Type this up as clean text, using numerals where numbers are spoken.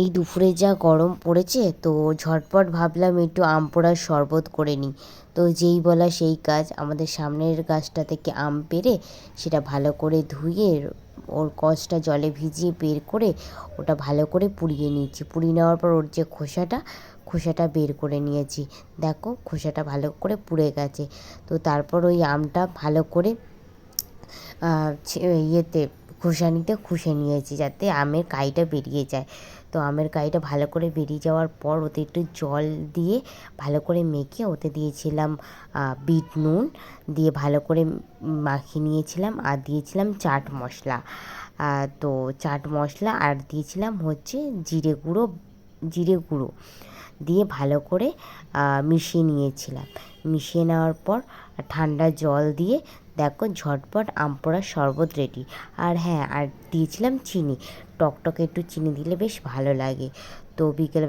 এই দুপুরে যা গরম পড়েছে তো ঝটপট ভাবলাম একটু আম পোড়ার শরবত করে নিই। তো যেই বলা সেই কাজ, আমাদের সামনের গাছটা থেকে আম পেড়ে সেটা ভালো করে ধুয়ে ওর কষটা জলে ভিজিয়ে বের করে ওটা ভালো করে পুড়িয়ে নিয়েছি। পুড়িয়ে নেওয়ার পর ওর যে খোসাটা বের করে নিয়েছি। দেখো খোসাটা ভালো করে পুড়ে গেছে। তো তারপর ওই আমটা ভালো করে ইয়েতে খুসানিতে খুসে নিয়েছি যাতে আমের কাইটা বেরিয়ে যায়। তো আমের কাইটা ভালো করে বেরিয়ে যাওয়ার পর ওতে একটু জল দিয়ে ভালো করে মেখে ওতে দিয়েছিলাম বিট নুন দিয়ে ভালো করে মাখিয়ে নিয়েছিলাম আর দিয়েছিলাম চাট মশলা। তো চাট মশলা আর দিয়েছিলাম হচ্ছে জিরে গুঁড়ো দিয়ে ভালো করে মিশিয়ে নিয়েছিলাম। মিশিয়ে নেওয়ার পর ঠান্ডা জল দিয়ে দেখো ঝটপট আম পোড়ার শরবত রেডি। আর হ্যাঁ, আর দিয়েছিলাম চিনি, টকটকে একটু চিনি দিলে বেশ ভালো লাগে। তো বিকেল